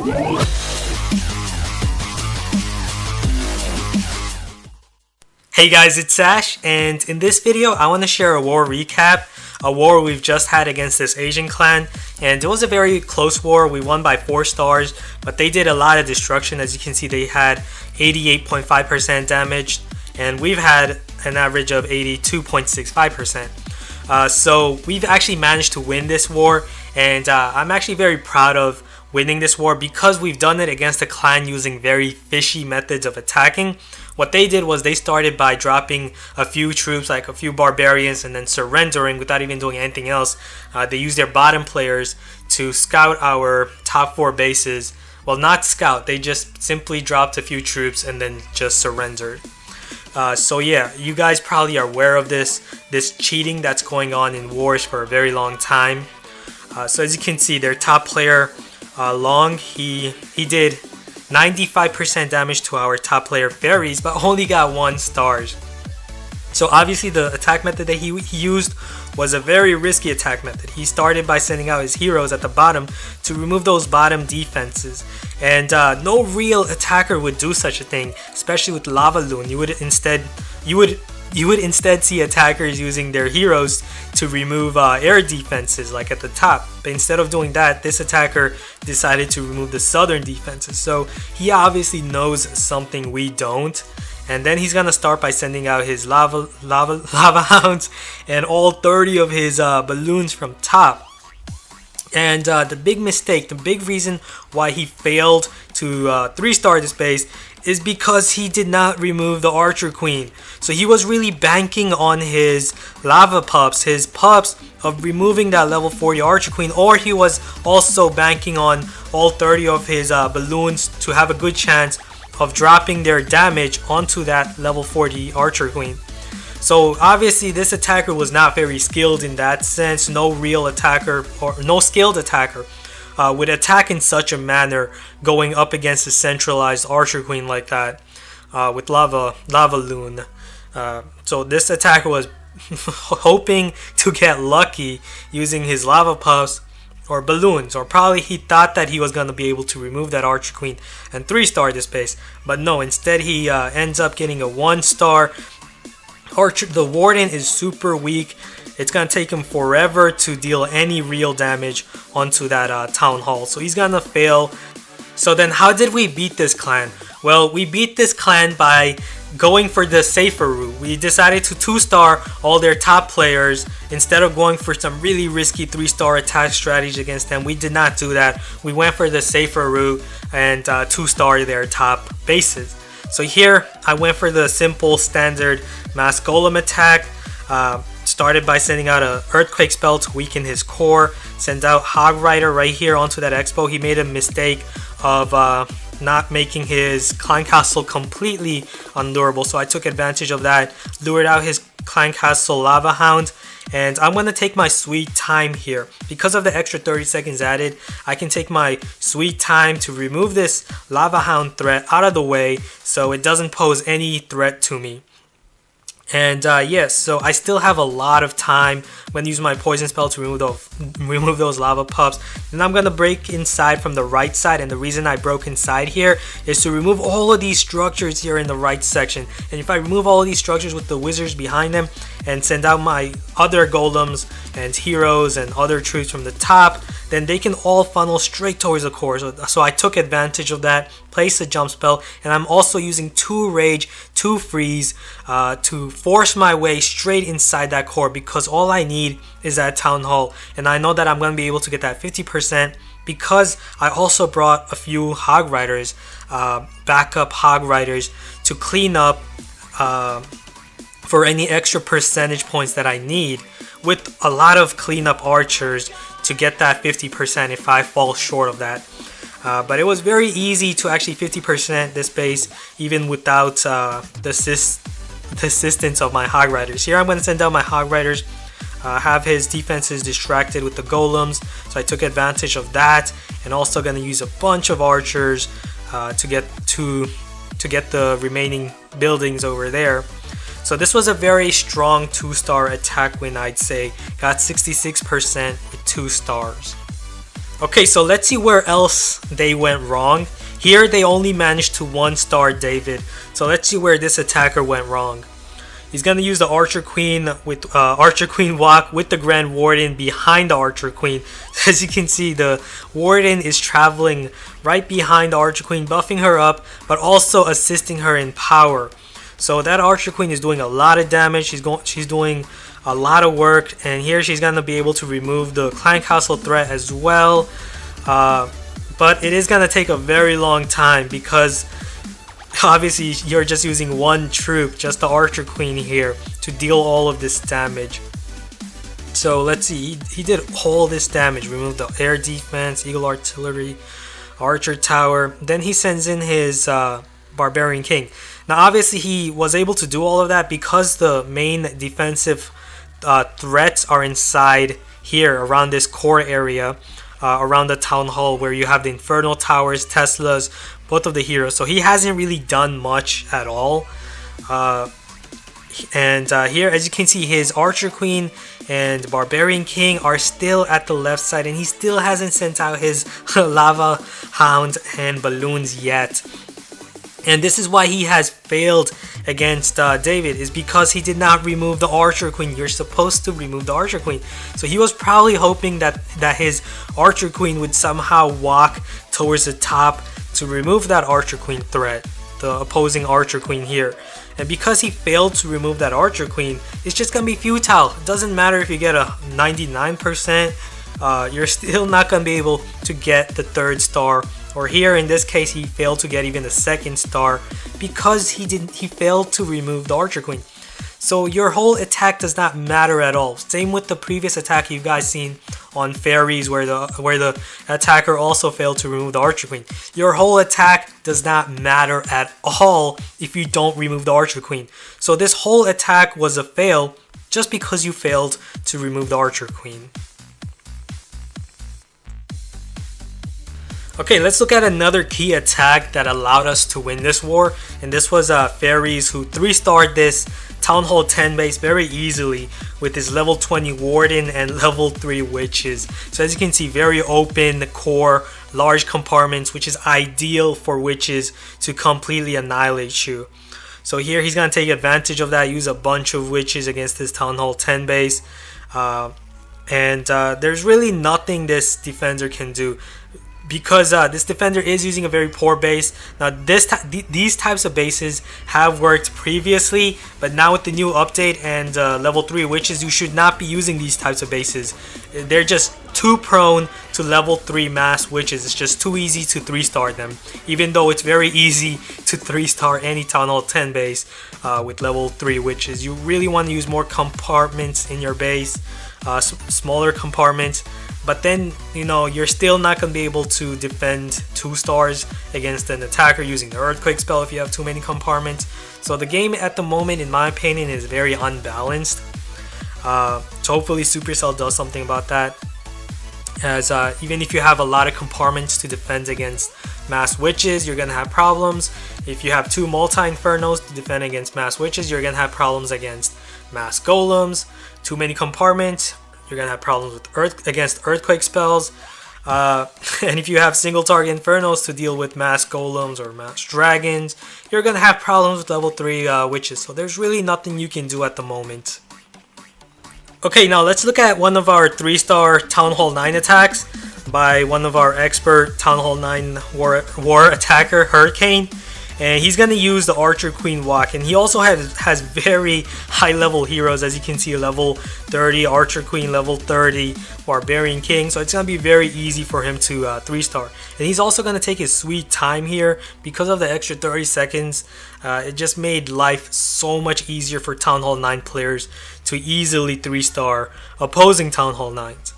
Hey guys, it's Sash, and in this video I want to share a war recap, a war we've just had against this Asian clan, and it was a very close war. We won by 4 stars, but they did a lot of destruction. As you can see, they had 88.5% damage, and we've had an average of 82.65%. So we've actually managed to win this war, and I'm actually very proud of winning this war because we've done it against a clan using very fishy methods of attacking. What they did was they started by dropping a few troops, like a few barbarians, and then surrendering without even doing anything else. They used their bottom players to scout our top 4 bases. Well, not scout, they just simply dropped a few troops and then just surrendered. So yeah, you guys probably are aware of this cheating that's going on in wars for a very long time. So as you can see, their top player, Long, he did 95% damage to our top player Fairies, but only got 1 stars. So obviously the attack method that he used was a very risky attack method. He started by sending out his heroes at the bottom to remove those bottom defenses, and no real attacker would do such a thing, especially with Lavaloon. You would instead see attackers using their heroes to remove air defenses, like at the top. But instead of doing that, this attacker decided to remove the southern defenses. So he obviously knows something we don't. And then he's gonna start by sending out his lava hounds and all 30 of his balloons from top. And the big mistake, the big reason why he failed to 3-star this base is because he did not remove the Archer Queen. So he was really banking on his lava pups, of removing that level 40 Archer Queen, or he was also banking on all 30 of his balloons to have a good chance of dropping their damage onto that level 40 Archer Queen. So obviously this attacker was not very skilled in that sense. No real attacker or no skilled attacker would attack in such a manner going up against a centralized Archer Queen like that with Lavaloon. So this attacker was hoping to get lucky using his lava puffs or balloons, or probably he thought that he was going to be able to remove that Archer Queen and 3-star this base, but no, instead he ends up getting a 1-star. Archer, the Warden, is super weak. It's gonna take him forever to deal any real damage onto that town hall, so he's gonna fail. So then how did we beat this clan? Well, we beat this clan by going for the safer route. We decided to 2-star all their top players instead of going for some really risky 3-star attack strategy against them. We did not do that. We went for the safer route and 2-star their top bases. So here I went for the simple standard mass golem attack. Started by sending out an earthquake spell to weaken his core. Send out Hog Rider right here onto that expo. He made a mistake of not making his clan castle completely undurable, so I took advantage of that, lured out his clan castle lava hound, and I'm going to take my sweet time here. Because of the extra 30 seconds added, I can take my sweet time to remove this lava hound threat out of the way so it doesn't pose any threat to me. And yes, so I still have a lot of time when using my poison spell to remove those lava pups. And I'm gonna break inside from the right side, and the reason I broke inside here is to remove all of these structures here in the right section. And if I remove all of these structures with the wizards behind them and send out my other golems and heroes and other troops from the top, then they can all funnel straight towards the core. So I took advantage of that, placed a jump spell, and I'm also using 2 rage, 2 freeze to force my way straight inside that core, because all I need is that town hall, and I know that I'm going to be able to get that 50% because I also brought a few Hog Riders, backup Hog Riders, to clean up for any extra percentage points that I need, with a lot of cleanup archers to get that 50% if I fall short of that. But it was very easy to actually 50% this base even without the assistance of my Hog Riders. Here I'm going to send out my Hog Riders, have his defenses distracted with the golems, so I took advantage of that, and also going to use a bunch of archers to get the remaining buildings over there. So this was a very strong 2-star attack win, I'd say. Got 66% with 2 stars. Okay, so let's see where else they went wrong. Here they only managed to 1-star David. So let's see where this attacker went wrong. He's gonna use the Archer Queen with Archer Queen walk with the Grand Warden behind the Archer Queen. As you can see, the Warden is traveling right behind the Archer Queen, buffing her up, but also assisting her in power. So that Archer Queen is doing a lot of damage. She's doing a lot of work, and here she's gonna be able to remove the Clan Castle threat as well. But it is gonna take a very long time because obviously you're just using one troop, just the Archer Queen here, to deal all of this damage. So let's see, he did all this damage, removed the air defense, Eagle Artillery, Archer Tower. Then he sends in his Barbarian King. Now obviously he was able to do all of that because the main defensive threats are inside here around this core area, around the town hall where you have the Infernal Towers, Teslas, both of the heroes. So he hasn't really done much at all. Here, as you can see, his Archer Queen and Barbarian King are still at the left side, and he still hasn't sent out his Lava Hound and Balloons yet. And this is why he has failed against David, is because he did not remove the Archer Queen. You're supposed to remove the Archer Queen. So he was probably hoping that his Archer Queen would somehow walk towards the top to remove that Archer Queen threat, the opposing Archer Queen here. And because he failed to remove that Archer Queen, it's just gonna be futile. It doesn't matter if you get a 99%, you're still not gonna be able to get the 3rd star. Or here in this case, he failed to get even the 2nd star because he failed to remove the Archer Queen. So your whole attack does not matter at all. Same with the previous attack you guys seen on Fairies, where the attacker also failed to remove the Archer Queen. Your whole attack does not matter at all if you don't remove the Archer Queen. So this whole attack was a fail just because you failed to remove the Archer Queen. Okay, let's look at another key attack that allowed us to win this war, and this was Fairies, who 3-starred this Town Hall 10 base very easily with his level 20 Warden and level 3 Witches. So as you can see, very open core, large compartments, which is ideal for Witches to completely annihilate you. So here he's going to take advantage of that, use a bunch of Witches against this Town Hall 10 base. There's really nothing this defender can do, because this defender is using a very poor base. Now these types of bases have worked previously, but now with the new update and level 3 Witches, you should not be using these types of bases. They're just too prone to level 3 mass Witches. It's just too easy to 3-star them, even though it's very easy to 3-star any Town Hall 10 base with level 3 Witches. You really want to use more compartments in your base, smaller compartments. But then, you know, you're still not going to be able to defend 2 stars against an attacker using the Earthquake spell if you have too many compartments. So the game at the moment, in my opinion, is very unbalanced. So hopefully Supercell does something about that. As even if you have a lot of compartments to defend against mass Witches, you're going to have problems. If you have 2 multi-infernos to defend against mass Witches, you're going to have problems against mass golems. Too many compartments, you're gonna have problems with against Earthquake spells, and if you have single target Infernos to deal with mass golems or mass dragons, you're gonna have problems with level 3 Witches. So there's really nothing you can do at the moment. Okay, now let's look at one of our 3-star Town Hall 9 attacks by one of our expert Town Hall 9 war attacker, Hurricane. And he's going to use the Archer Queen walk, and he also has very high level heroes, as you can see, level 30 Archer Queen, level 30 Barbarian King, so it's going to be very easy for him to 3-star. And he's also going to take his sweet time here because of the extra 30 seconds. It just made life so much easier for Town Hall 9 players to easily 3-star opposing Town Hall 9s.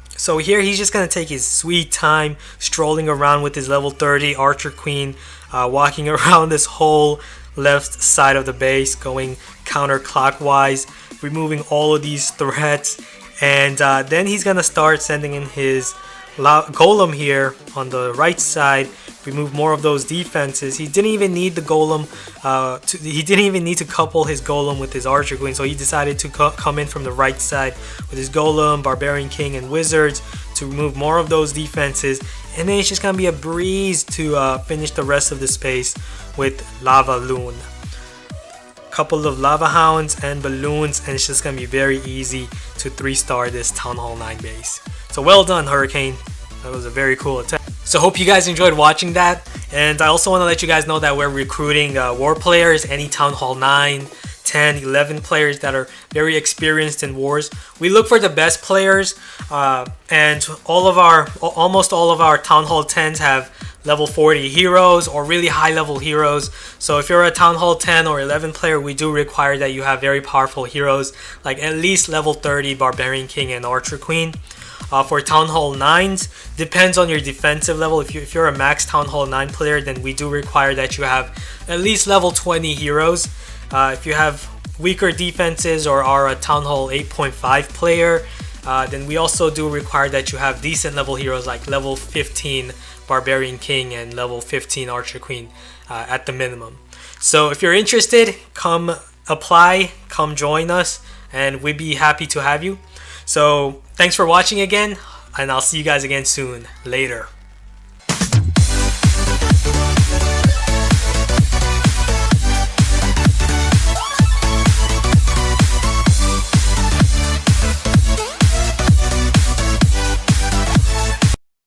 So here he's just going to take his sweet time strolling around with his level 30 Archer Queen, walking around this whole left side of the base, going counterclockwise, removing all of these threats. And then he's going to start sending in his golem here on the right side, remove more of those defenses. He didn't even need the golem, he didn't even need to couple his golem with his Archer Queen, so he decided to come in from the right side with his golem, Barbarian King, and Wizards to remove more of those defenses, and then it's just gonna be a breeze to finish the rest of the space with Lava Loon. Couple of Lava Hounds and Balloons, and it's just gonna be very easy to 3-star this Town Hall 9 base. So well done, Hurricane. That was a very cool attack. So hope you guys enjoyed watching that, and I also want to let you guys know that we're recruiting war players, any Town Hall 9, 10, 11 players that are very experienced in wars. We look for the best players, and almost all of our Town Hall 10s have level 40 heroes or really high level heroes. So if you're a Town Hall 10 or 11 player, we do require that you have very powerful heroes, like at least level 30 Barbarian King and Archer Queen. For Town Hall 9s, depends on your defensive level. If you're a max Town Hall 9 player, then we do require that you have at least level 20 heroes. If you have weaker defenses or are a Town Hall 8.5 player, then we also do require that you have decent level heroes like level 15 Barbarian King and level 15 Archer Queen at the minimum. So if you're interested, come apply, come join us, and we'd be happy to have you. So thanks for watching again, and I'll see you guys again soon. Later.